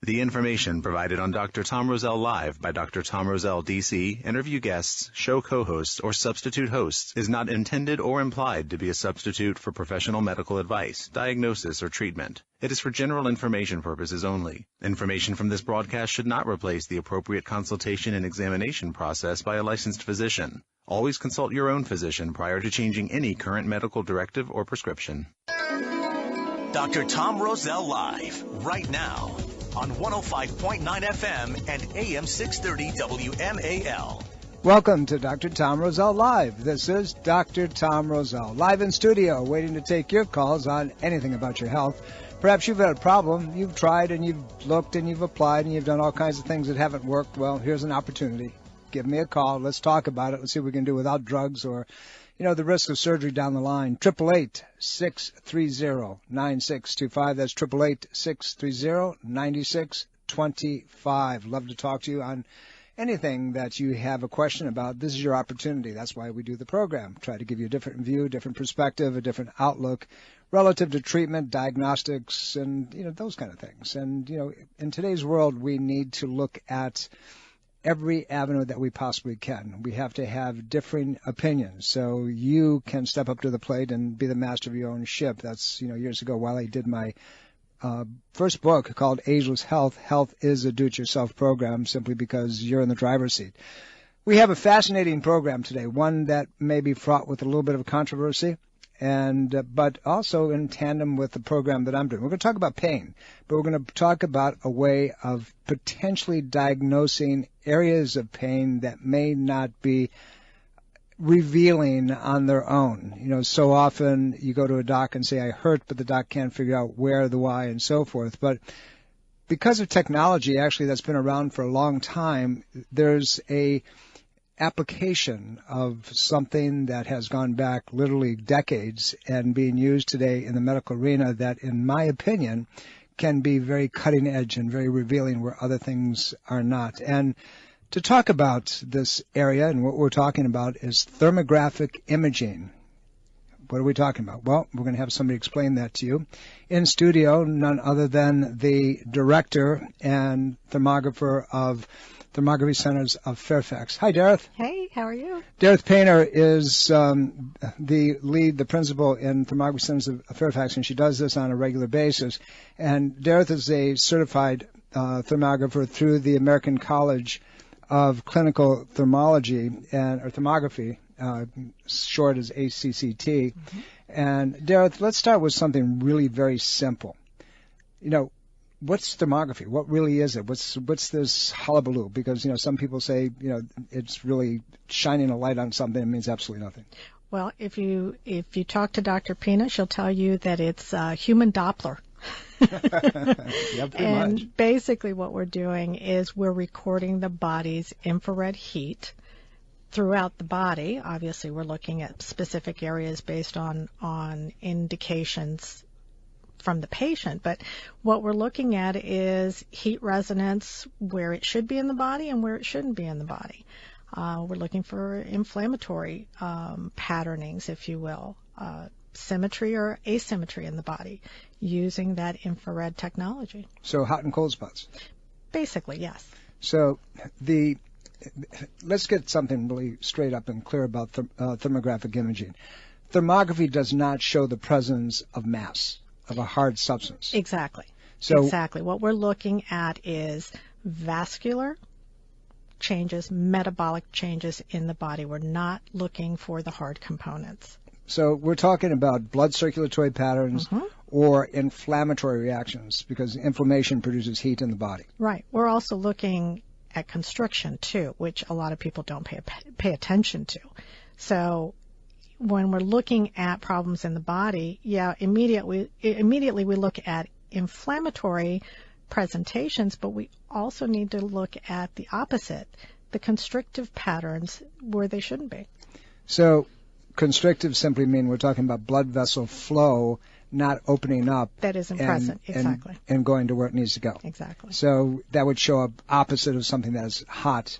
The information provided on Dr. Tom Roselle Live by Dr. Tom Roselle, D.C., interview guests, show co-hosts, or substitute hosts is not intended or implied to be a substitute for professional medical advice, diagnosis, or treatment. It is for general information purposes only. Information from this broadcast should not replace the appropriate consultation and examination process by a licensed physician. Always consult your own physician prior to changing any current medical directive or prescription. Dr. Tom Roselle Live, right now, on 105.9 FM and AM 630 WMAL. Welcome to Dr. Tom Roselle Live. This is Dr. Tom Roselle, live in studio, waiting to take your calls on anything about your health. Perhaps you've had a problem, you've tried and you've looked and you've applied and you've done all kinds of things that haven't worked. Well, here's an opportunity. Give me a call. Let's talk about it. Let's see what we can do without drugs or, the risk of surgery down the line. 888-630-9625. That's 888-630-9625. Love to talk to you on anything that you have a question about. This is your opportunity. That's why we do the program. Try to give you a different view, different perspective, a different outlook relative to treatment, diagnostics, and, those kind of things. And, in today's world, we need to look at every avenue that we possibly can. We have to have differing opinions. So you can step up to the plate and be the master of your own ship. That's, years ago while I did my first book called Ageless Health. Health is a do-it-yourself program simply because you're in the driver's seat. We have a fascinating program today, one that may be fraught with a little bit of controversy, but also in tandem with the program that I'm doing. We're going to talk about pain, but we're going to talk about a way of potentially diagnosing areas of pain that may not be revealing on their own. So often you go to a doc and say, I hurt, but the doc can't figure out where, the why, and so forth. But because of technology, actually, that's been around for a long time, there's a application of something that has gone back literally decades and being used today in the medical arena that, in my opinion, can be very cutting edge and very revealing where other things are not. And to talk about this area and what we're talking about is thermographic imaging. What are we talking about? Well, we're going to have somebody explain that to you. In studio, none other than the director and thermographer of Thermography Centers of Fairfax. Hi, Derreth. Hey, how are you? Derreth Painter is the principal in Thermography Centers of Fairfax, and she does this on a regular basis. And Derreth is a certified thermographer through the American College of Clinical Thermology or Thermography, short as ACCT. Mm-hmm. And Derreth, let's start with something really very simple. What's thermography? What really is it? What's this hullabaloo? Because, some people say, it's really shining a light on something. It means absolutely nothing. Well, if you talk to Dr. Pina, she'll tell you that it's human Doppler. Yeah, pretty and much. Basically what we're doing is we're recording the body's infrared heat throughout the body. Obviously, we're looking at specific areas based on indications from the patient, but what we're looking at is heat resonance where it should be in the body and where it shouldn't be in the body. We're looking for inflammatory patternings, if you will, symmetry or asymmetry in the body using that infrared technology. So hot and cold spots? Basically, yes. So let's get something really straight up and clear about thermographic imaging. Thermography does not show the presence of mass, of a hard substance. Exactly. So exactly. What we're looking at is vascular changes, metabolic changes in the body. We're not looking for the hard components. So we're talking about blood circulatory patterns or inflammatory reactions because inflammation produces heat in the body. Right. We're also looking at constriction too, which a lot of people don't pay attention to. So when we're looking at problems in the body, immediately we look at inflammatory presentations, but we also need to look at the opposite, the constrictive patterns where they shouldn't be. So constrictive simply mean we're talking about blood vessel flow not opening up. That isn't present, exactly. And going to where it needs to go. Exactly. So that would show up opposite of something that is hot.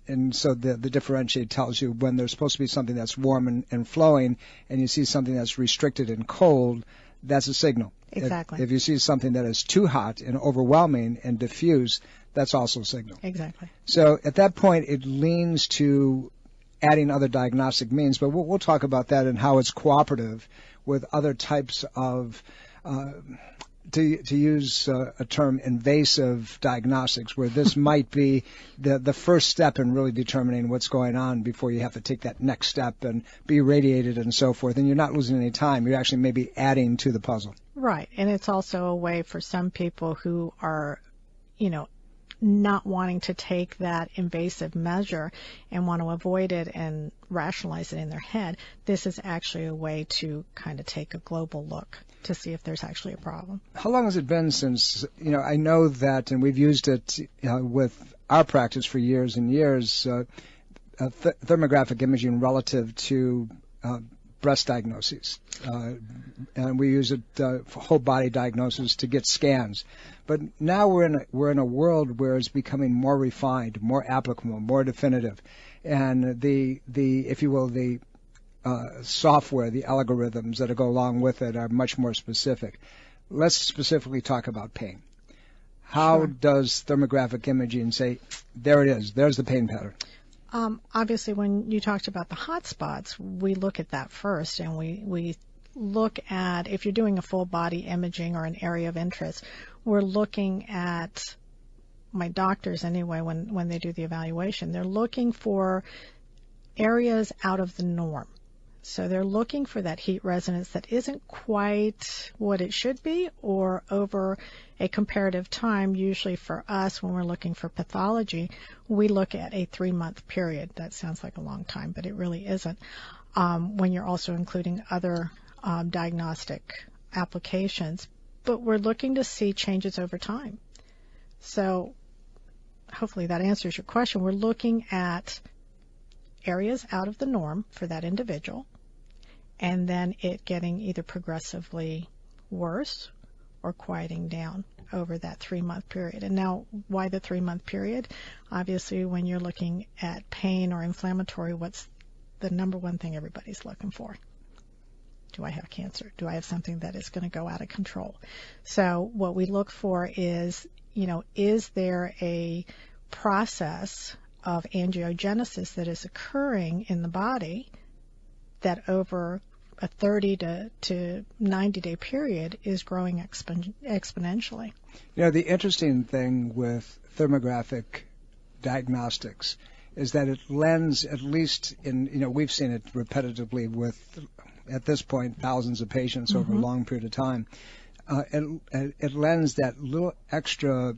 And so the differentiate tells you when there's supposed to be something that's warm and flowing, and you see something that's restricted and cold, that's a signal. Exactly. If you see something that is too hot and overwhelming and diffuse, that's also a signal. Exactly. So at that point, it leans to adding other diagnostic means, but we'll talk about that and how it's cooperative with other types of, to use a term, invasive diagnostics, where this might be the first step in really determining what's going on before you have to take that next step and be irradiated and so forth. And you're not losing any time. You're actually maybe adding to the puzzle. Right. And it's also a way for some people who are, not wanting to take that invasive measure and want to avoid it and rationalize it in their head. This is actually a way to kind of take a global look to see if there's actually a problem. How long has it been since, I know that, and we've used it with our practice for years and years, thermographic imaging relative to breast diagnoses. And we use it for whole body diagnosis to get scans. But now we're in a world where it's becoming more refined, more applicable, more definitive. And the if you will, the software, the algorithms that go along with it are much more specific. Let's specifically talk about pain. How does thermographic imaging say, there it is, there's the pain pattern? Obviously, when you talked about the hot spots, we look at that first, and we look at, if you're doing a full body imaging or an area of interest, we're looking at, my doctors anyway, when they do the evaluation, they're looking for areas out of the norm. So they're looking for that heat resonance that isn't quite what it should be, or over a comparative time. Usually for us, when we're looking for pathology, we look at a 3-month period. That sounds like a long time, but it really isn't. When you're also including other diagnostic applications, but we're looking to see changes over time. So hopefully that answers your question. We're looking at areas out of the norm for that individual, and then it getting either progressively worse or quieting down over that 3-month period. And now, why the 3-month period? Obviously, when you're looking at pain or inflammatory, what's the number one thing everybody's looking for? Do I have cancer? Do I have something that is going to go out of control? So what we look for is, is there a process of angiogenesis that is occurring in the body that over a 30 to 90-day period is growing exponentially. The interesting thing with thermographic diagnostics is that it lends, at least in, we've seen it repetitively with, at this point, thousands of patients over a long period of time. It lends that little extra,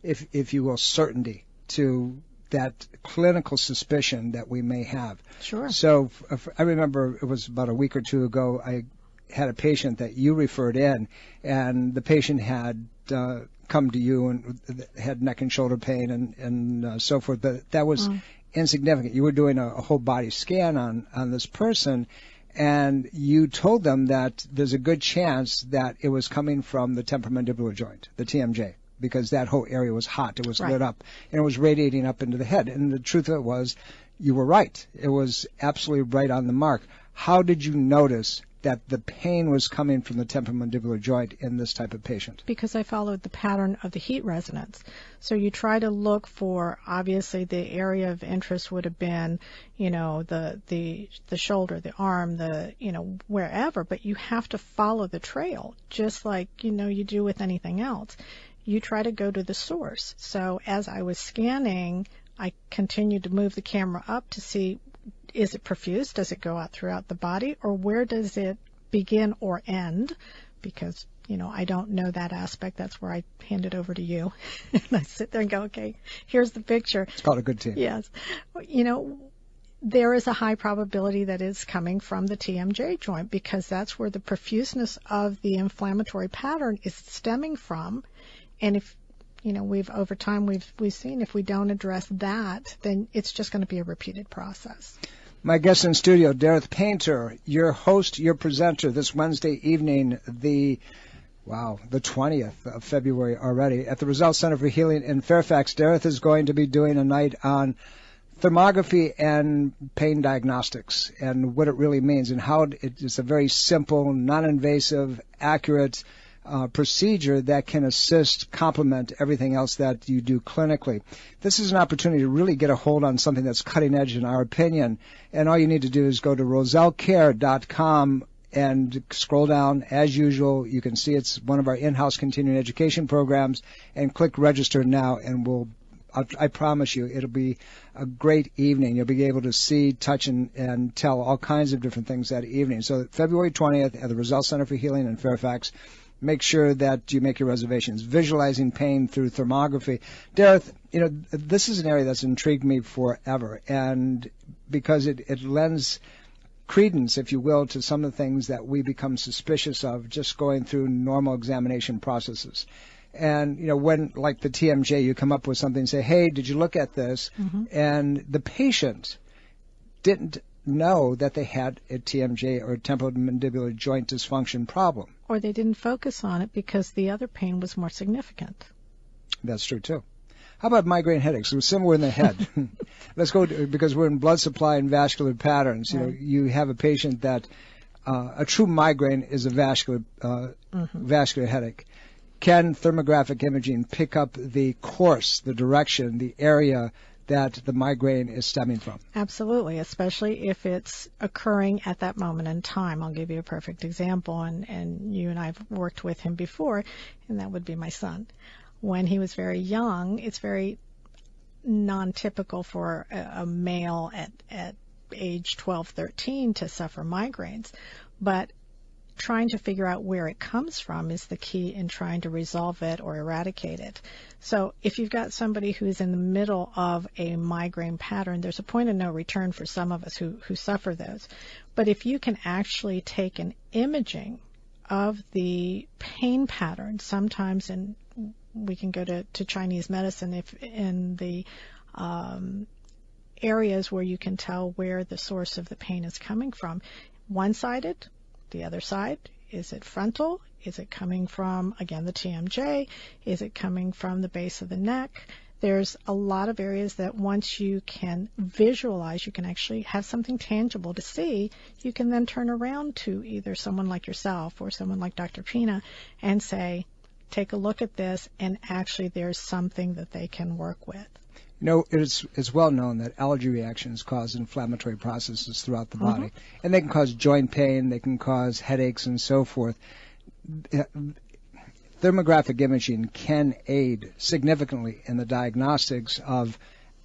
if you will, certainty to that clinical suspicion that we may have. Sure. So I remember it was about a week or two ago, I had a patient that you referred in, and the patient had come to you and had neck and shoulder pain and so forth, but that was insignificant. You were doing a whole body scan on this person, and you told them that there's a good chance that it was coming from the temporomandibular joint, the TMJ, because that whole area was hot. It was lit up, and it was radiating up into the head. And the truth of it was, you were right. It was absolutely right on the mark. How did you notice that the pain was coming from the temporomandibular joint in this type of patient? Because I followed the pattern of the heat resonance. So you try to look for, obviously the area of interest would have been, the shoulder, the arm, wherever, but you have to follow the trail, just like, you do with anything else. You try to go to the source. So as I was scanning, I continued to move the camera up to see, is it profuse? Does it go out throughout the body? Or where does it begin or end? Because, I don't know that aspect. That's where I hand it over to you. And I sit there and go, okay, here's the picture. It's called a good team. Yes. There is a high probability that it's coming from the TMJ joint, because that's where the profuseness of the inflammatory pattern is stemming from. And if, over time we've seen if we don't address that, then it's just going to be a repeated process. My guest in studio, Derreth Painter, your host, your presenter this Wednesday evening, the 20th of February already, at the Roselle Center for Healing in Fairfax. Derreth is going to be doing a night on thermography and pain diagnostics and what it really means and how it's a very simple, non-invasive, accurate procedure that can assist, complement everything else that you do clinically. This is an opportunity to really get a hold on something that's cutting edge in our opinion. And all you need to do is go to rosellcare.com and scroll down. As usual, you can see it's one of our in-house continuing education programs, and click register now, and I promise you it'll be a great evening. You'll be able to see, touch, and tell all kinds of different things that evening. So February 20th at the Roselle Center for Healing in Fairfax. Make sure that you make your reservations. Visualizing pain through thermography. Derreth, this is an area that's intrigued me forever, and because it lends credence, if you will, to some of the things that we become suspicious of just going through normal examination processes. And, when, like the TMJ, you come up with something and say, hey, did you look at this? Mm-hmm. And the patient didn't know that they had a TMJ or a temporomandibular joint dysfunction problem. Or they didn't focus on it because the other pain was more significant. That's true, too. How about migraine headaches? We're similar in the head. Let's go because we're in blood supply and vascular patterns. Right. You have a patient that a true migraine is a vascular headache. Can thermographic imaging pick up the course, the direction, the area that the migraine is stemming from? Absolutely, especially if it's occurring at that moment in time. I'll give you a perfect example, and you and I have worked with him before, and that would be my son. When he was very young, it's very non-typical for a male at age 12, 13 to suffer migraines, but trying to figure out where it comes from is the key in trying to resolve it or eradicate it. So if you've got somebody who's in the middle of a migraine pattern, there's a point of no return for some of us who suffer those. But if you can actually take an imaging of the pain pattern, sometimes we can go to Chinese medicine if in the areas where you can tell where the source of the pain is coming from. One-sided, the other side, is it frontal? Is it coming from, again, the TMJ? Is it coming from the base of the neck? There's a lot of areas that once you can visualize, you can actually have something tangible to see, you can then turn around to either someone like yourself or someone like Dr. Pina and say, take a look at this, and actually there's something that they can work with. It's well known that allergy reactions cause inflammatory processes throughout the body, and they can cause joint pain, they can cause headaches, and so forth. Thermographic imaging can aid significantly in the diagnostics of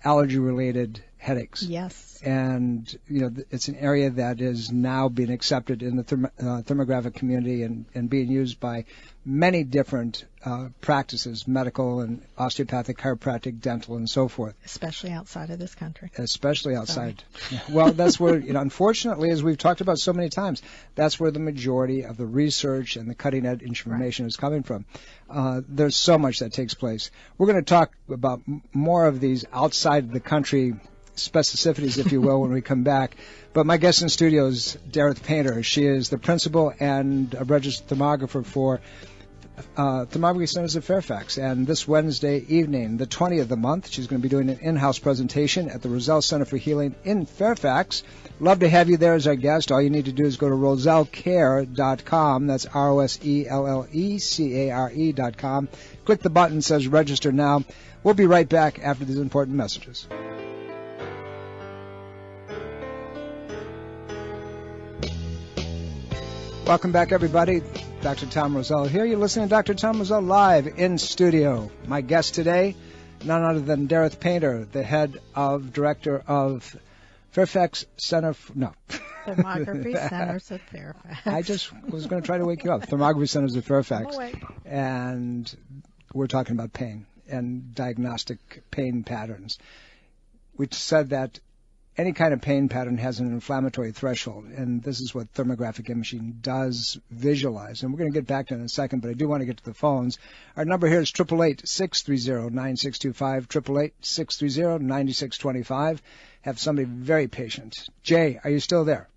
allergy-related headaches. Yes. And, it's an area that is now being accepted in the thermographic community and being used by many different practices, medical and osteopathic, chiropractic, dental, and so forth. Especially outside of this country. Especially outside. Well, that's where, unfortunately, as we've talked about so many times, that's where the majority of the research and the cutting-edge information is coming from. There's so much that takes place. We're going to talk about more of these outside the country specificities, if you will, when we come back. But my guest in studio is Derreth Painter. She is the principal and a registered thermographer for Thermography Centers of Fairfax. And this Wednesday evening, the 20th of the month, she's going to be doing an in-house presentation at the Roselle Center for Healing in Fairfax. Love to have you there as our guest. All you need to do is go to rosellcare.com. That's ROSELLECARE.com. Click the button that says register now. We'll be right back after these important messages. Welcome back, everybody. Dr. Tom Roselle here. You're listening to Dr. Tom Roselle live in studio. My guest today, none other than Derreth Painter, the director of Fairfax Center. Thermography Centers of Fairfax. I just was going to try to wake you up. Thermography Centers of Fairfax. And we're talking about pain and diagnostic pain patterns. We said that any kind of pain pattern has an inflammatory threshold, and this is what thermographic imaging does visualize. And we're going to get back to it in a second, but I do want to get to the phones. Our number here is 888-630-9625, 888-630-9625. Have somebody very patient. Jay, are you still there?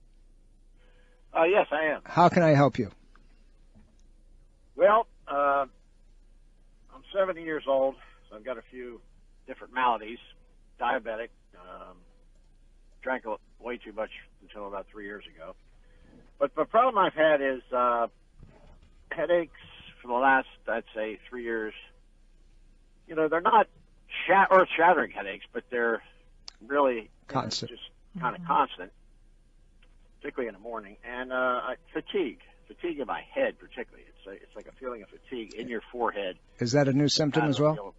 Yes, I am. How can I help you? Well, I'm 70 years old, so I've got a few different maladies. diabetic. Drank way too much until about 3 years ago. But the problem I've had is headaches for the last, I'd say, 3 years. You know, they're not earth-shattering headaches, but they're really constant. Just kind of constant, particularly in the morning. And fatigue in my head particularly. It's like a feeling of fatigue in your forehead. Is that a new symptom as well?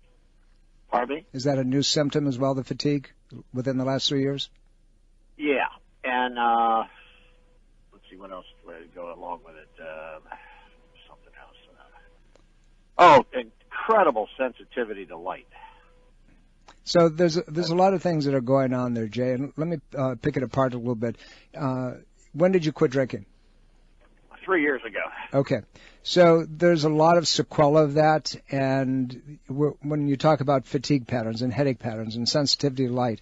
Pardon me? Is that a new symptom as well, the fatigue, within the last 3 years? Yeah. And let's see what else would go along with it. Something else. Incredible sensitivity to light. So there's a lot of things that are going on there, Jay, and let me pick it apart a little bit. When did you quit drinking? 3 years ago. Okay. So there's a lot of sequelae of that, and when you talk about fatigue patterns and headache patterns and sensitivity to light,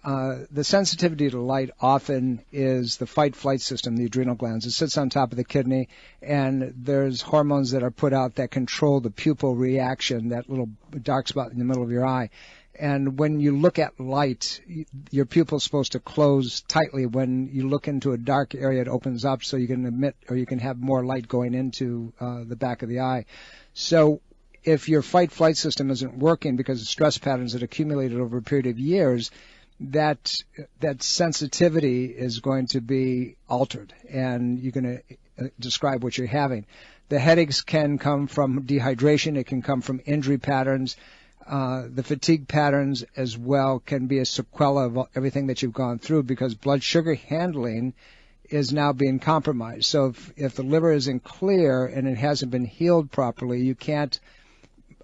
the sensitivity to light often is the fight-flight system, the adrenal glands. It sits on top of the kidney, and there's hormones that are put out that control the pupil reaction, that little dark spot in the middle of your eye. And when you look at light, your pupil's supposed to close tightly. When you look into a dark area, it opens up so you can emit, or you can have more light going into the back of the eye. So if your fight-flight system isn't working because of stress patterns that accumulated over a period of years, that sensitivity is going to be altered, and you're going to describe what you're having. The headaches can come from dehydration. It can come from injury patterns. The fatigue patterns as well can be a sequela of everything that you've gone through, because blood sugar handling is now being compromised. So if the liver isn't clear and it hasn't been healed properly, you can't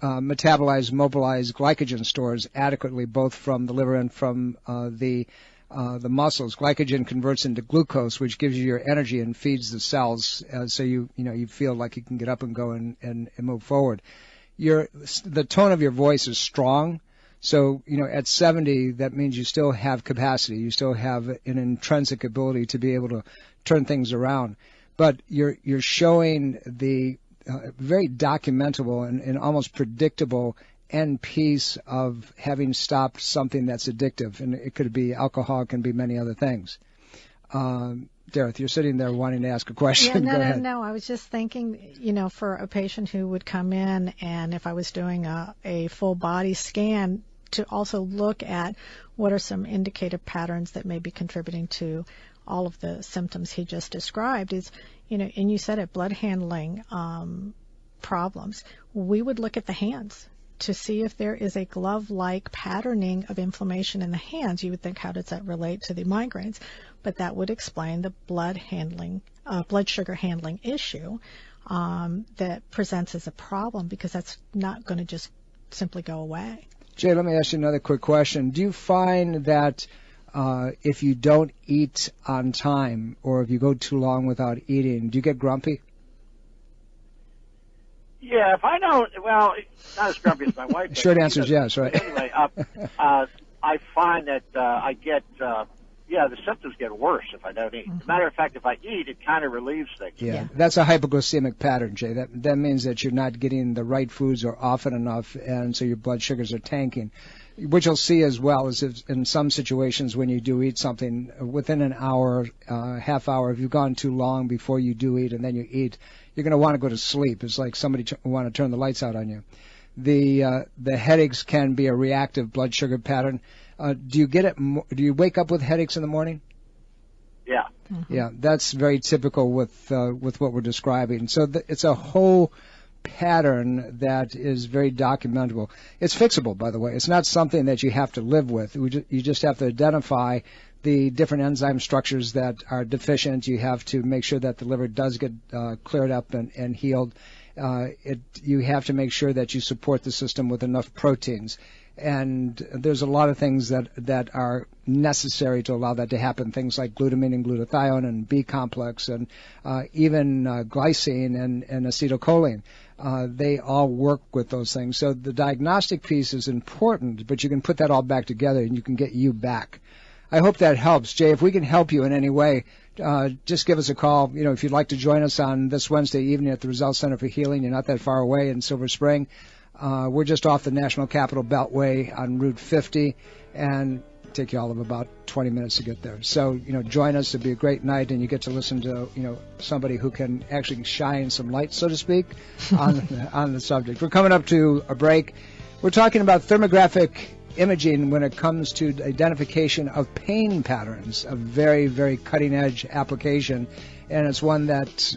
mobilize glycogen stores adequately, both from the liver and from the muscles. Glycogen converts into glucose, which gives you your energy and feeds the cells, so you feel like you can get up and go and move forward. The tone of your voice is strong. So, at 70, that means you still have capacity. You still have an intrinsic ability to be able to turn things around. But you're showing the very documentable and almost predictable end piece of having stopped something that's addictive. And it could be alcohol, it can be many other things. Derreth, you're sitting there wanting to ask a question. Yeah, Go ahead. No. I was just thinking, for a patient who would come in, and if I was doing a full body scan, to also look at what are some indicative patterns that may be contributing to all of the symptoms he just described is, and you said it, blood handling problems. We would look at the hands to see if there is a glove-like patterning of inflammation in the hands. You would think, how does that relate to the migraines? But that would explain the blood sugar handling issue that presents as a problem, because that's not going to just simply go away. Jay, let me ask you another quick question. Do you find that if you don't eat on time, or if you go too long without eating, do you get grumpy? Yeah, if I don't, well, not as grumpy as my wife. Short answer is yes, right? But anyway, I find that I get, the symptoms get worse if I don't eat. As a matter of fact, if I eat, it kind of relieves things. Yeah, that's a hypoglycemic pattern, Jay. That means that you're not getting the right foods or often enough, and so your blood sugars are tanking. What you'll see as well is if in some situations when you do eat something, within an hour, half hour, if you've gone too long before you do eat and then you eat, you're going to want to go to sleep. It's like somebody want to turn the lights out on you. The headaches can be a reactive blood sugar pattern. Do you get it? Do you wake up with headaches in the morning? Yeah. Mm-hmm. Yeah, that's very typical with what we're describing. So it's a whole pattern that is very documentable. It's fixable, by the way. It's not something that you have to live with. You just have to identify the different enzyme structures that are deficient. You have to make sure that the liver does get cleared up and healed. You have to make sure that you support the system with enough proteins. And there's a lot of things that are necessary to allow that to happen, things like glutamine and glutathione and B complex and even glycine and acetylcholine. They all work with those things. So the diagnostic piece is important, but you can put that all back together and you can get you back. I hope that helps. Jay, if we can help you in any way, just give us a call. If you'd like to join us on this Wednesday evening at the Roselle Center for Healing, you're not that far away in Silver Spring. We're just off the National Capital Beltway on Route 50, and take you all of about 20 minutes to get there. So, join us. It'll be a great night, and you get to listen to, somebody who can actually shine some light, so to speak, on the subject. We're coming up to a break. We're talking about thermographic imaging when it comes to identification of pain patterns, a very, very cutting-edge application, and it's one that,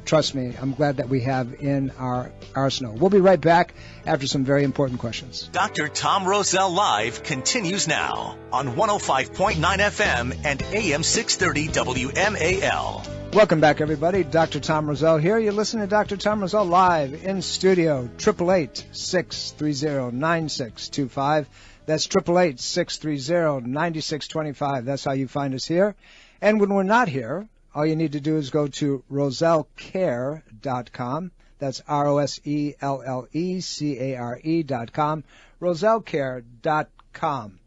trust me, I'm glad that we have in our arsenal. We'll be right back after some very important questions. Dr. Tom Roselle Live continues now on 105.9 FM and AM 630 WMAL. Welcome back, everybody. Dr. Tom Roselle here. You're listening to Dr. Tom Roselle live in studio, 888-630-9625. That's 888-630-9625. That's how you find us here. And when we're not here, all you need to do is go to rosellecare.com. That's ROSELLECARE.com. rosellecare.com.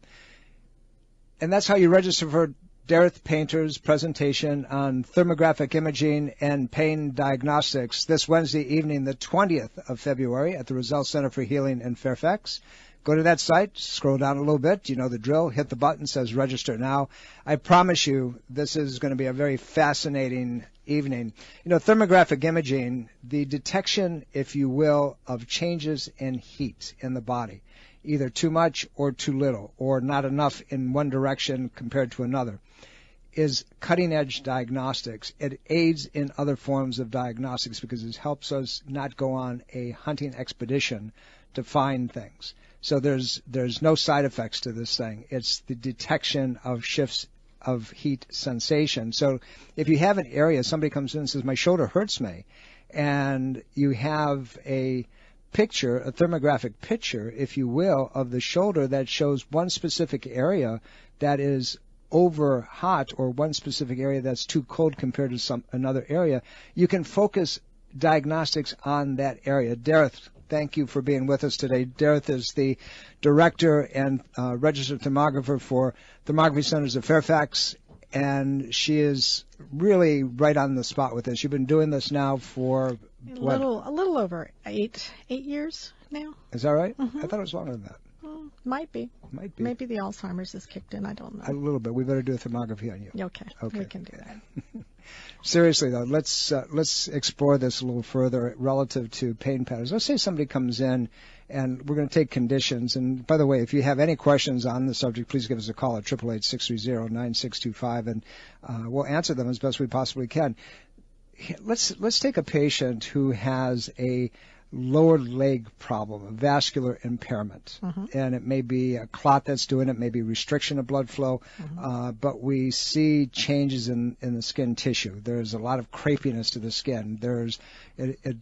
And that's how you register for Derreth Painter's presentation on thermographic imaging and pain diagnostics this Wednesday evening, the 20th of February, at the Roselle Center for Healing in Fairfax. Go to that site, scroll down a little bit, you know the drill, hit the button, says register now. I promise you this is going to be a very fascinating evening. Thermographic imaging, the detection, if you will, of changes in heat in the body, either too much or too little, or not enough in one direction compared to another, is cutting-edge diagnostics. It aids in other forms of diagnostics because it helps us not go on a hunting expedition to find things. So there's no side effects to this thing. It's the detection of shifts of heat sensation. So if you have an area, somebody comes in and says, my shoulder hurts me, and you have a picture, a thermographic picture, if you will, of the shoulder that shows one specific area that is over hot or one specific area that's too cold compared to another area, you can focus diagnostics on that area. Derreth, thank you for being with us today. Derreth is the director and registered thermographer for Thermography Centers of Fairfax, and she is really right on the spot with this. You've been doing this now for a little over eight years now. Is that right? Mm-hmm. I thought it was longer than that. Might be. Maybe the Alzheimer's has kicked in. I don't know. A little bit. We better do a thermography on you. Okay. We can do that. Seriously, though, let's explore this a little further relative to pain patterns. Let's say somebody comes in, and we're going to take conditions. And by the way, if you have any questions on the subject, please give us a call at 888-630-9625, and we'll answer them as best we possibly can. Let's take a patient who has a lower leg problem, a vascular impairment. Mm-hmm. And it may be a clot that's doing it, maybe restriction of blood flow, mm-hmm. But we see changes in the skin tissue. There's a lot of crepiness to the skin. There's it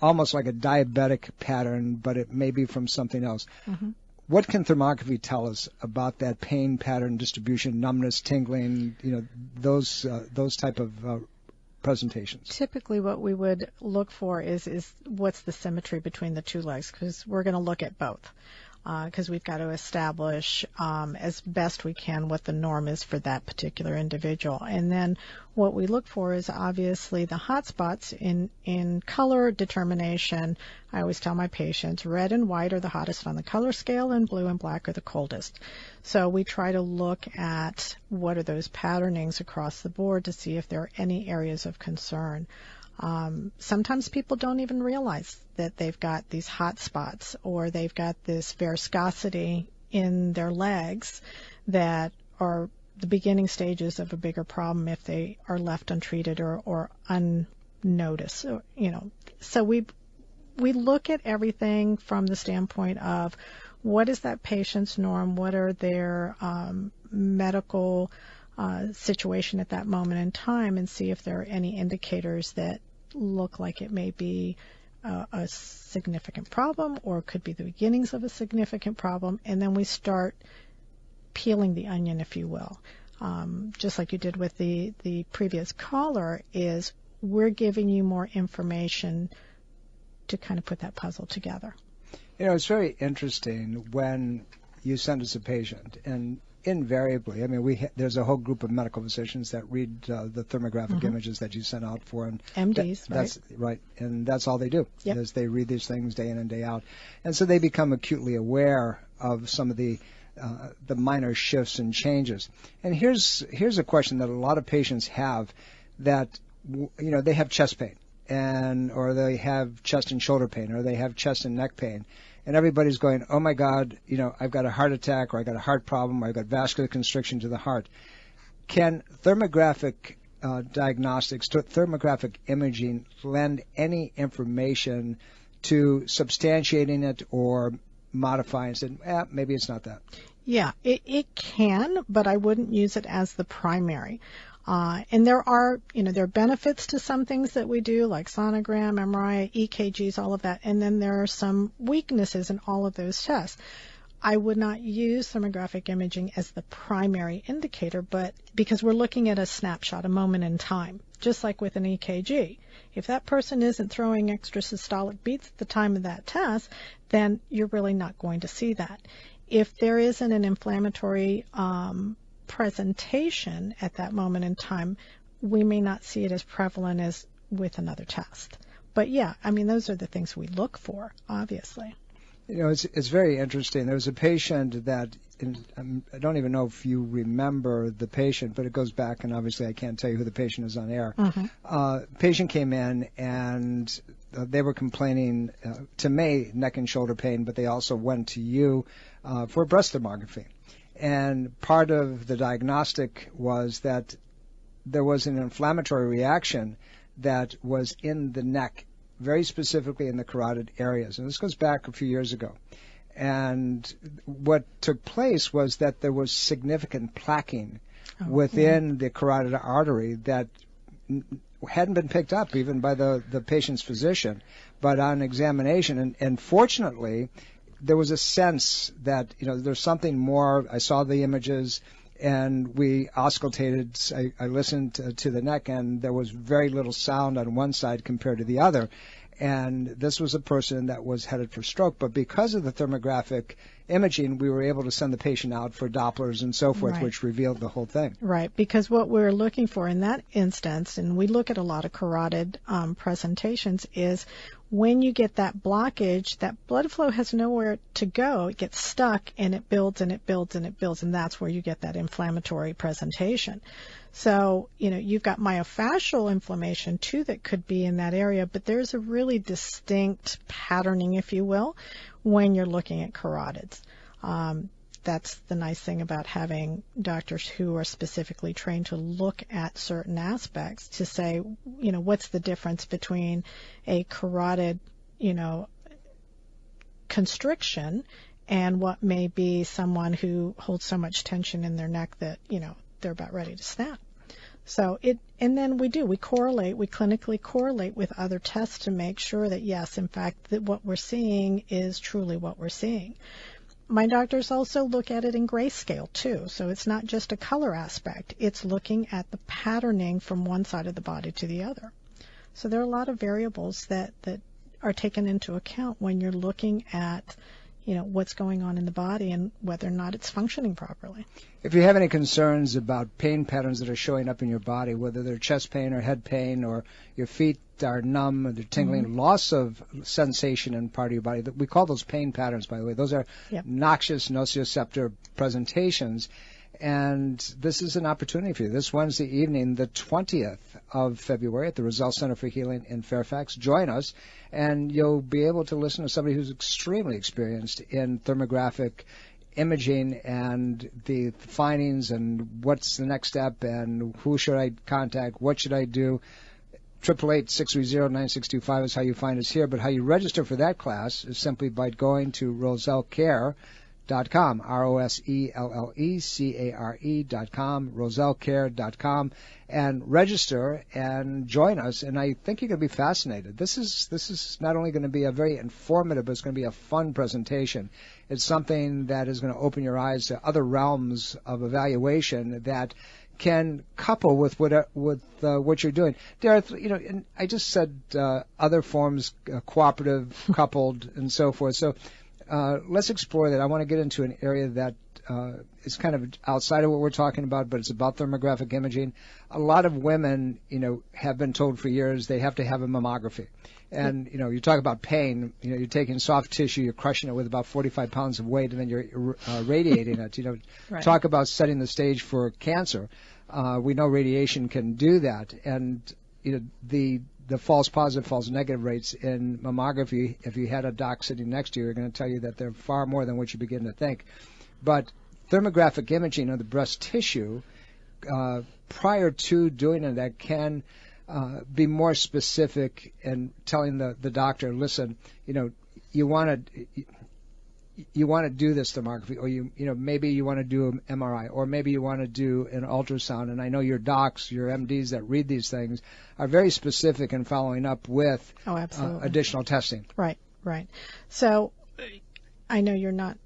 almost like a diabetic pattern, but it may be from something else. Mm-hmm. What can thermography tell us about that pain pattern distribution, numbness, tingling, those type of presentations? Typically what we would look for is what's the symmetry between the two legs, because we're going to look at both, because we've got to establish as best we can what the norm is for that particular individual. And then what we look for is obviously the hot spots in color determination. I always tell my patients red and white are the hottest on the color scale, and blue and black are the coldest. So we try to look at what are those patternings across the board to see if there are any areas of concern. Sometimes people don't even realize that they've got these hot spots, or they've got this varicosity in their legs that are the beginning stages of a bigger problem if they are left untreated or unnoticed. So we look at everything from the standpoint of what is that patient's norm, what are their medical situation at that moment in time, and see if there are any indicators that look like it may be a significant problem or could be the beginnings of a significant problem. And then we start peeling the onion, if you will. Just like you did with the previous caller, is we're giving you more information to kind of put that puzzle together. It's very interesting when you send us a patient, and invariably. I mean, there's a whole group of medical physicians that read the thermographic images that you sent out for. And MDs, right? That's right. And that's all they do. Yep. Is they read these things day in and day out. And so they become acutely aware of some of the minor shifts and changes. And here's a question that a lot of patients have, that, they have chest pain, or they have chest and shoulder pain, or they have chest and neck pain. And everybody's going, oh my God, I've got a heart attack, or I've got a heart problem, or I've got vascular constriction to the heart. Can thermographic diagnostics, thermographic imaging, lend any information to substantiating it or modifying it? Maybe it's not that. Yeah, it can, but I wouldn't use it as the primary. And there are benefits to some things that we do, like sonogram, MRI, EKGs, all of that. And then there are some weaknesses in all of those tests. I would not use thermographic imaging as the primary indicator, but because we're looking at a snapshot, a moment in time, just like with an EKG. If that person isn't throwing extra systolic beats at the time of that test, then you're really not going to see that. If there isn't an inflammatory presentation at that moment in time, we may not see it as prevalent as with another test. But yeah, I mean, those are the things we look for, obviously. It's very interesting. There was a patient that, I don't even know if you remember the patient, but it goes back, and obviously I can't tell you who the patient is on air. Patient came in, and they were complaining to me, neck and shoulder pain, but they also went to you for breast thermography. And part of the diagnostic was that there was an inflammatory reaction that was in the neck, very specifically in the carotid areas. And this goes back a few years ago. And what took place was that there was significant plaquing within the carotid artery that hadn't been picked up even by the patient's physician, but on examination. And fortunately, there was a sense that, there's something more. I saw the images, and we auscultated. I listened to the neck, and there was very little sound on one side compared to the other. And this was a person that was headed for stroke. But because of the thermographic imaging, we were able to send the patient out for Dopplers and so forth, which revealed the whole thing. Right, because what we're looking for in that instance, and we look at a lot of carotid presentations, is when you get that blockage, that blood flow has nowhere to go. It gets stuck, and it builds, and it builds, and it builds, and that's where you get that inflammatory presentation. So, you've got myofascial inflammation, too, that could be in that area, but there's a really distinct patterning, if you will, when you're looking at carotids. That's the nice thing about having doctors who are specifically trained to look at certain aspects to say, what's the difference between a carotid, constriction and what may be someone who holds so much tension in their neck that, they're about ready to snap. So and then we clinically correlate with other tests to make sure that, yes, in fact, that what we're seeing is truly what we're seeing. My doctors also look at it in grayscale, too. So it's not just a color aspect. It's looking at the patterning from one side of the body to the other. So there are a lot of variables that are taken into account when you're looking at, what's going on in the body and whether or not it's functioning properly. If you have any concerns about pain patterns that are showing up in your body, whether they're chest pain or head pain, or your feet are numb or they're tingling, loss of sensation in part of your body, we call those pain patterns, by the way. Those are noxious nociceptor presentations. And this is an opportunity for you. This Wednesday evening, the 20th of February at the Roselle Center for Healing in Fairfax. Join us, and you'll be able to listen to somebody who's extremely experienced in thermographic imaging and the findings and what's the next step and who should I contact, what should I do. 888-630-9625 is how you find us here, but how you register for that class is simply by going to rosellecare.com, ROSELLECARE.com, rosellecare.com, and register and join us. And I think you're going to be fascinated. This is not only going to be a very informative, but it's going to be a fun presentation. It's something that is going to open your eyes to other realms of evaluation that can couple with what you're doing. Derreth, and I just said other forms, cooperative, coupled, and so forth. So let's explore that. I want to get into an area that is kind of outside of what we're talking about, but it's about thermographic imaging. A lot of women, have been told for years they have to have a mammography. And, you talk about pain, you're taking soft tissue, you're crushing it with about 45 pounds of weight, and then you're radiating it. Right. Talk about setting the stage for cancer. We know radiation can do that. And, the false positive, false negative rates in mammography, if you had a doc sitting next to you, are going to tell you that they're far more than what you begin to think. But thermographic imaging of the breast tissue, prior to doing it, that can be more specific in telling the doctor, listen, you want to do this thermography, or maybe you want to do an MRI, or maybe you want to do an ultrasound. And I know your docs, your MDs that read these things are very specific in following up with additional testing. Right. So I know you're not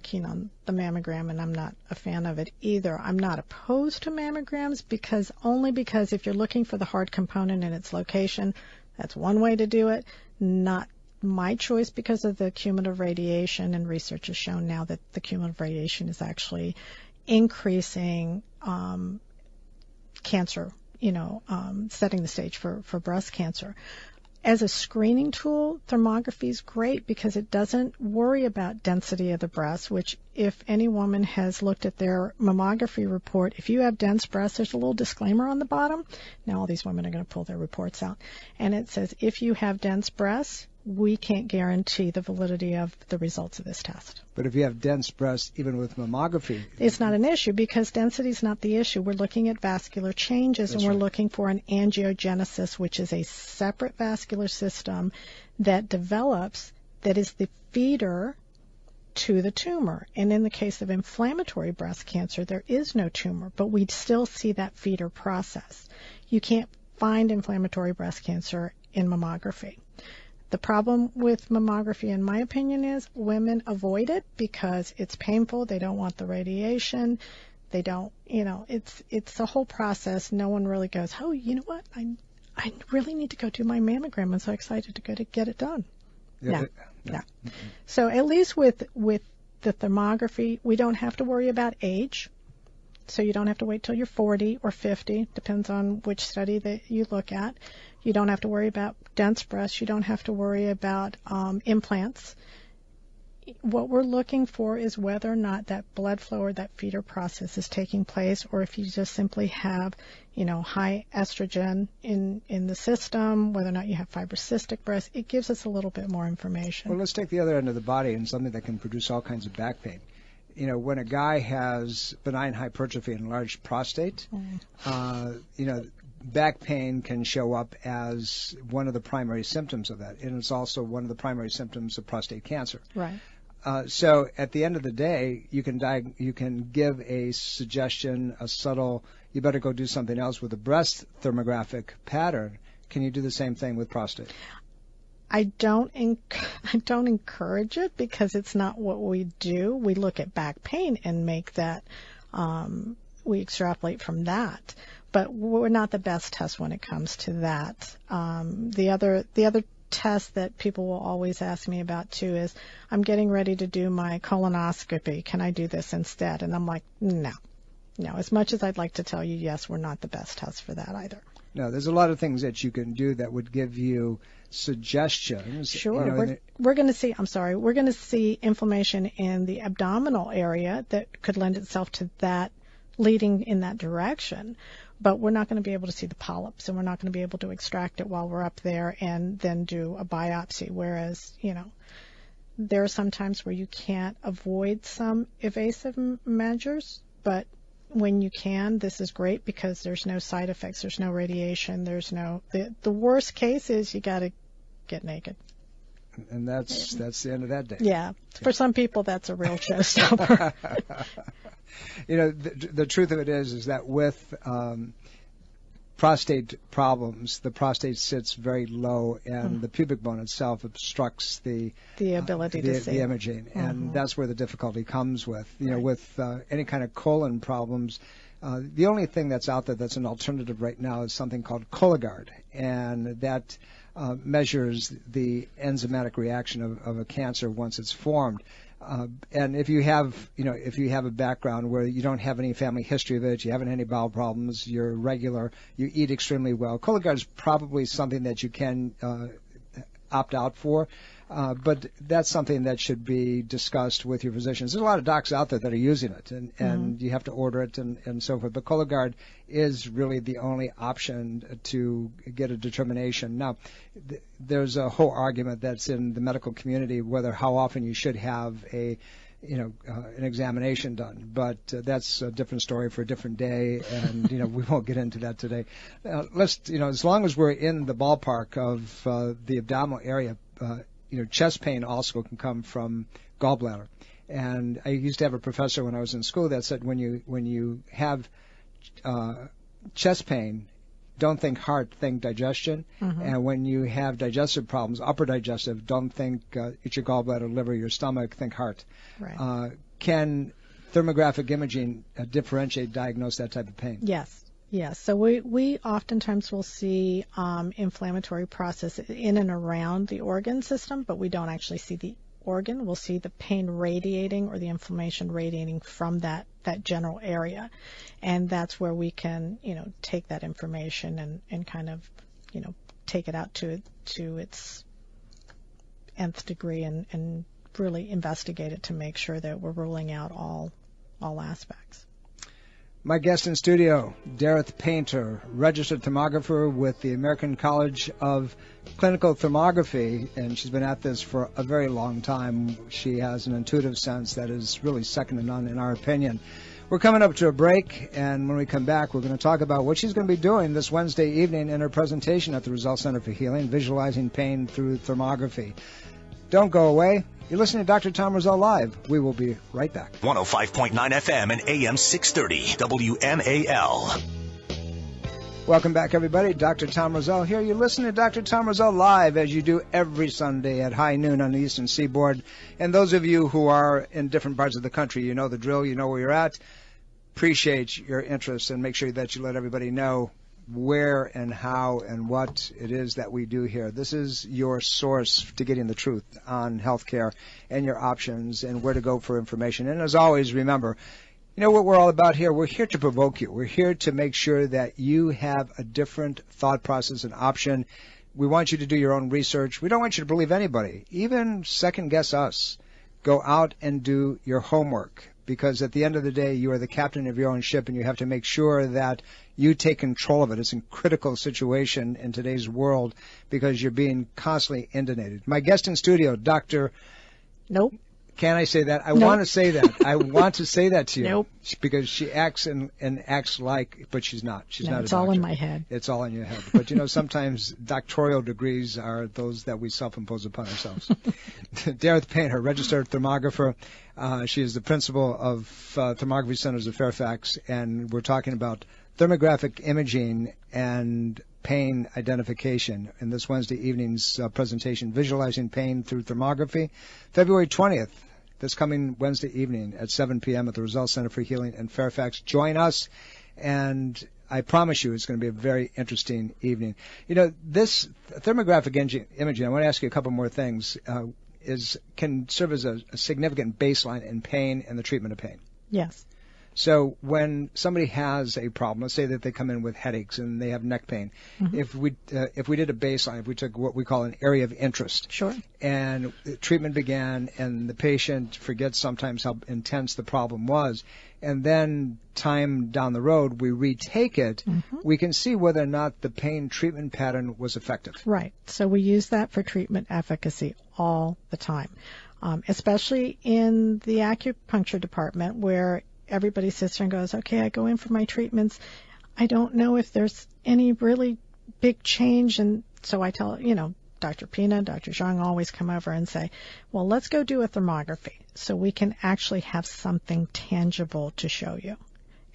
keen on the mammogram, and I'm not a fan of it either. I'm not opposed to mammograms because if you're looking for the hard component in its location, that's one way to do it. Not my choice because of the cumulative radiation, and research has shown now that the cumulative radiation is actually increasing cancer, setting the stage for breast cancer. As a screening tool, thermography is great because it doesn't worry about density of the breast, which if any woman has looked at their mammography report, if you have dense breasts, there's a little disclaimer on the bottom. Now all these women are going to pull their reports out. And it says, if you have dense breasts, we can't guarantee the validity of the results of this test. But if you have dense breasts, even with mammography, it's not an issue because density is not the issue. We're looking at vascular changes, and we're looking for an angiogenesis, which is a separate vascular system that develops that is the feeder to the tumor. And in the case of inflammatory breast cancer, there is no tumor, but we still see that feeder process. You can't find inflammatory breast cancer in mammography. The problem with mammography, in my opinion, is women avoid it because it's painful. They don't want the radiation. They don't, it's a whole process. No one really goes, oh, you know what? I really need to go do my mammogram. I'm so excited to go to get it done. Yeah. So at least with the thermography, we don't have to worry about age. So you don't have to wait till you're 40 or 50, depends on which study that you look at. You don't have to worry about dense breasts. You don't have to worry about implants. What we're looking for is whether or not that blood flow or that feeder process is taking place, or if you just simply have, high estrogen in the system, whether or not you have fibrocystic breasts. It gives us a little bit more information. Well, let's take the other end of the body and something that can produce all kinds of back pain. When a guy has benign hypertrophy and enlarged prostate, back pain can show up as one of the primary symptoms of that, and it's also one of the primary symptoms of prostate cancer. Right. So at the end of the day, you can give a suggestion, a subtle, you better go do something else with a breast thermographic pattern. Can you do the same thing with prostate? I don't encourage it because it's not what we do. We look at back pain and make that, we extrapolate from that. But we're not the best test when it comes to that. The other test that people will always ask me about too is, I'm getting ready to do my colonoscopy. Can I do this instead? And I'm like, no. As much as I'd like to tell you, yes, we're not the best test for that either. No, there's a lot of things that you can do that would give you suggestions. Sure. We're going to see inflammation in the abdominal area that could lend itself to that, leading in that direction. But we're not going to be able to see the polyps, and we're not going to be able to extract it while we're up there and then do a biopsy. Whereas, there are some times where you can't avoid some invasive measures, but when you can, this is great because there's no side effects, there's no radiation, the worst case is you got to get naked. And that's the end of that day. Yeah. For some people, that's a real showstopper. The truth of it is that with prostate problems, the prostate sits very low, and the pubic bone itself obstructs the ability to see the imaging, and that's where the difficulty comes with. With any kind of colon problems, the only thing that's out there that's an alternative right now is something called Cologuard, and that measures the enzymatic reaction of a cancer once it's formed. And if you have a background where you don't have any family history of it, you haven't any bowel problems, you're regular, you eat extremely well, Cologuard is probably something that you can opt out for. But that's something that should be discussed with your physicians. There's a lot of docs out there that are using it, and you have to order it and so forth. But Cologuard is really the only option to get a determination. Now, there's a whole argument that's in the medical community whether how often you should have an examination done. But that's a different story for a different day, and we won't get into that today. As long as we're in the ballpark of the abdominal area. Chest pain also can come from gallbladder. And I used to have a professor when I was in school that said when you have chest pain, don't think heart, think digestion. And when you have digestive problems, upper digestive, don't think it's your gallbladder, liver, your stomach, think heart. Right. Can thermographic imaging diagnose that type of pain? Yes. Yes, so we oftentimes will see inflammatory process in and around the organ system, but we don't actually see the organ. We'll see the pain radiating or the inflammation radiating from that general area. And that's where we can, take that information and kind of, take it out to its nth degree and really investigate it to make sure that we're ruling out all aspects. My guest in studio, Derreth Painter, registered thermographer with the American College of Clinical Thermography, and she's been at this for a very long time. She has an intuitive sense that is really second to none in our opinion. We're coming up to a break, and when we come back, we're going to talk about what she's going to be doing this Wednesday evening in her presentation at the Roselle Center for Healing, Visualizing Pain Through Thermography. Don't go away. You're listening to Dr. Tom Roselle Live. We will be right back. 105.9 FM and AM 630 WMAL. Welcome back, everybody. Dr. Tom Roselle here. You're listening to Dr. Tom Roselle Live, as you do every Sunday at high noon on the Eastern Seaboard. And those of you who are in different parts of the country, you know the drill, you know where you're at. Appreciate your interest, and make sure that you let everybody know where and how and what it is that we do here. This is your source to getting the truth on healthcare and your options and where to go for information. And as always, remember, what we're all about here? We're here to provoke you. We're here to make sure that you have a different thought process and option. We want you to do your own research. We don't want you to believe anybody, even second guess us. Go out and do your homework, because at the end of the day, you are the captain of your own ship, and you have to make sure that you take control of it. It's a critical situation in today's world because you're being constantly inundated. My guest in studio, Dr. Nope. Can I say that? I nope. want to say that. I want to say that to you. Nope. Because she acts and acts like, but she's not. She's not a doctor. It's all in my head. It's all in your head. But, sometimes doctoral degrees are those that we self-impose upon ourselves. Derreth Painter, registered thermographer. She is the principal of Thermography Centers of Fairfax, and we're talking about thermographic imaging and pain identification in this Wednesday evening's presentation, Visualizing Pain Through Thermography, February 20th, this coming Wednesday evening at 7 p.m. at the Roselle Center for Healing in Fairfax. Join us, and I promise you it's going to be a very interesting evening. This thermographic imaging, I want to ask you a couple more things, can serve as a significant baseline in pain and the treatment of pain. Yes. So when somebody has a problem, let's say that they come in with headaches and they have neck pain, if we did a baseline, if we took what we call an area of interest, sure, and treatment began, and the patient forgets sometimes how intense the problem was, and then time down the road we retake it, we can see whether or not the pain treatment pattern was effective. Right. So we use that for treatment efficacy all the time, especially in the acupuncture department where everybody sits there and goes, okay, I go in for my treatments. I don't know if there's any really big change. And so I tell, Dr. Pina, Dr. Zhang always come over and say, well, let's go do a thermography so we can actually have something tangible to show you.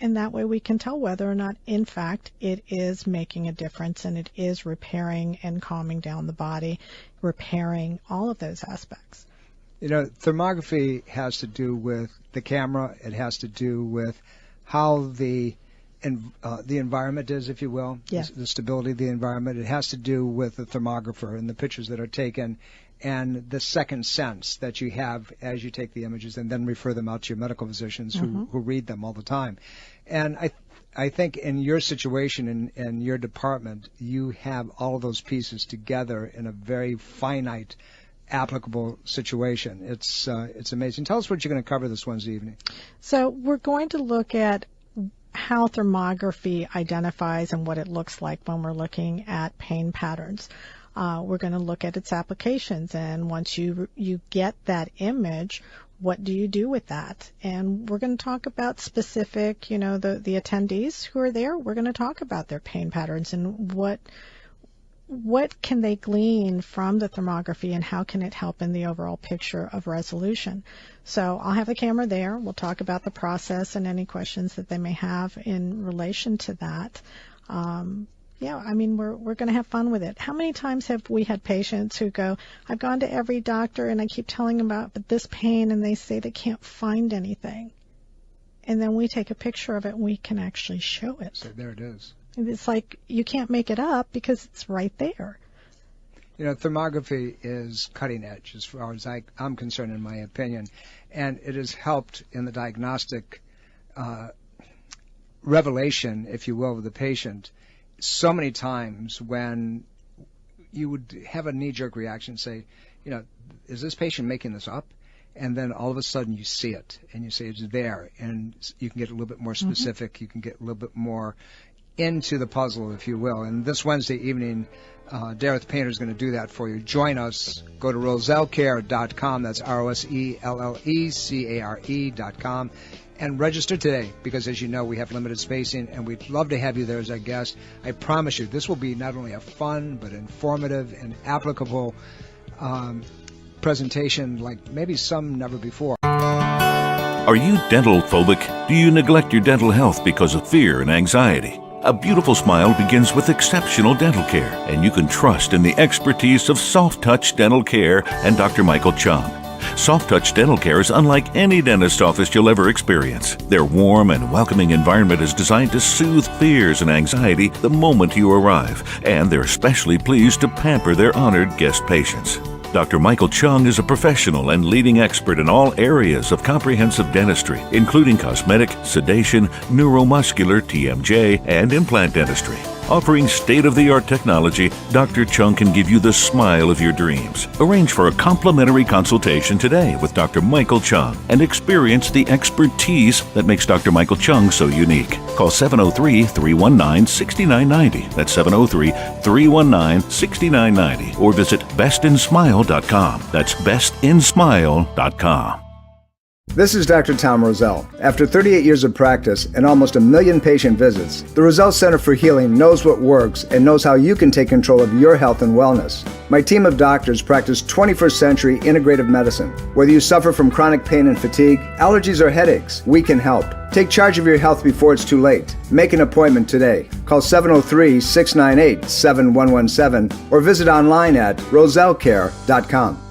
And that way we can tell whether or not, in fact, it is making a difference and it is repairing and calming down the body, repairing all of those aspects. Thermography has to do with the camera. It has to do with how the environment is, if you will, yes. the stability of the environment. It has to do with the thermographer and the pictures that are taken and the second sense that you have as you take the images and then refer them out to your medical physicians who read them all the time. And I think in your situation, in your department, you have all of those pieces together in a very finite, applicable situation. It's amazing. Tell us what you're going to cover this Wednesday evening. So we're going to look at how thermography identifies and what it looks like when we're looking at pain patterns. We're going to look at its applications, and once you get that image, what do you do with that? And we're going to talk about specific, the attendees who are there. We're going to talk about their pain patterns and what can they glean from the thermography and how can it help in the overall picture of resolution. So I'll have the camera there. We'll talk about the process and any questions that they may have in relation to that. We're going to have fun with it. How many times have we had patients who go, I've gone to every doctor and I keep telling them about this pain and they say they can't find anything. And then we take a picture of it and we can actually show it. So there it is. It's like you can't make it up because it's right there. Thermography is cutting edge as far as I'm concerned, in my opinion, and it has helped in the diagnostic revelation, if you will, of the patient. So many times when you would have a knee-jerk reaction, say, is this patient making this up? And then all of a sudden you see it, and you say it's there, and you can get a little bit more specific. You can get a little bit more into the puzzle, if you will. And this Wednesday evening, Derreth Painter is going to do that for you. Join us. Go to rosellecare.com. That's ROSELLECARE.com. And register today, because as you know, we have limited spacing, and we'd love to have you there as our guest. I promise you, this will be not only a fun, but informative and applicable presentation like maybe some never before. Are you dental phobic? Do you neglect your dental health because of fear and anxiety? A beautiful smile begins with exceptional dental care, and you can trust in the expertise of Soft Touch Dental Care and Dr. Michael Chung. Soft Touch Dental Care is unlike any dentist office you'll ever experience. Their warm and welcoming environment is designed to soothe fears and anxiety the moment you arrive, and they're especially pleased to pamper their honored guest patients. Dr. Michael Chung is a professional and leading expert in all areas of comprehensive dentistry, including cosmetic, sedation, neuromuscular, TMJ, and implant dentistry. Offering state-of-the-art technology, Dr. Chung can give you the smile of your dreams. Arrange for a complimentary consultation today with Dr. Michael Chung and experience the expertise that makes Dr. Michael Chung so unique. Call 703-319-6990. That's 703-319-6990. Or visit bestinsmile.com. That's bestinsmile.com. This is Dr. Tom Roselle. After 38 years of practice and almost 1 million patient visits, the Roselle Center for Healing knows what works and knows how you can take control of your health and wellness. My team of doctors practice 21st century integrative medicine. Whether you suffer from chronic pain and fatigue, allergies, or headaches, we can help. Take charge of your health before it's too late. Make an appointment today. Call 703-698-7117 or visit online at rosellecare.com.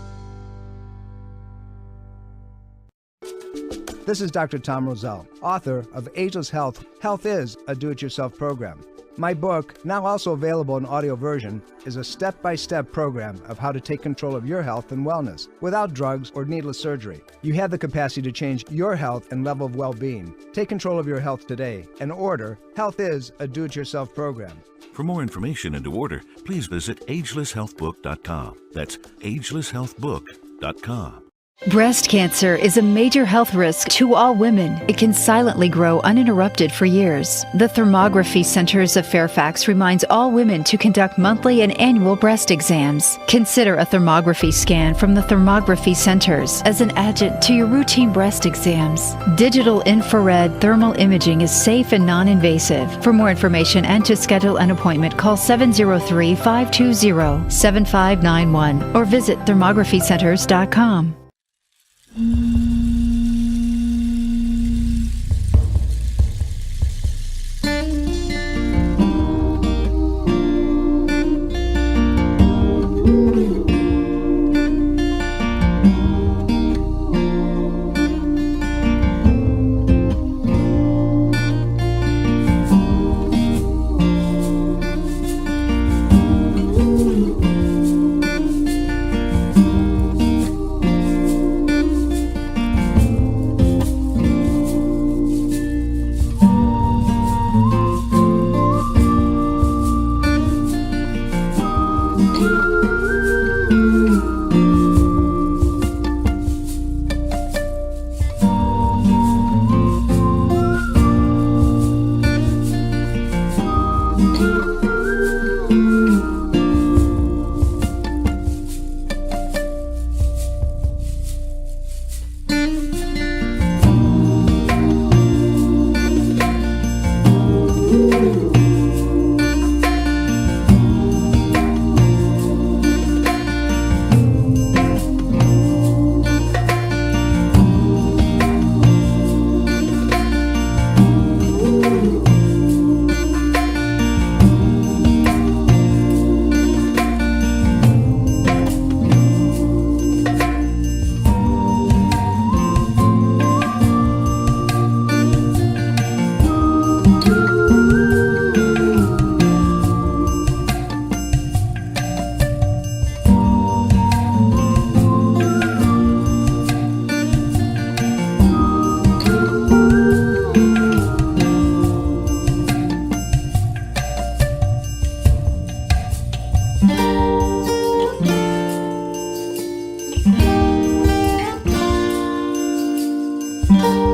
This is Dr. Tom Roselle, author of Ageless Health. Health is a do-it-yourself program. My book, now also available in audio version, is a step-by-step program of how to take control of your health and wellness without drugs or needless surgery. You have the capacity to change your health and level of well-being. Take control of your health today and order Health is a do-it-yourself program. For more information and to order, please visit agelesshealthbook.com. That's agelesshealthbook.com. Breast cancer is a major health risk to all women. It can silently grow uninterrupted for years. The Thermography Centers of Fairfax reminds all women to conduct monthly and annual breast exams. Consider a thermography scan from the Thermography Centers as an adjunct to your routine breast exams. Digital infrared thermal imaging is safe and non-invasive. For more information and to schedule an appointment, call 703-520-7591 or visit thermographycenters.com. you.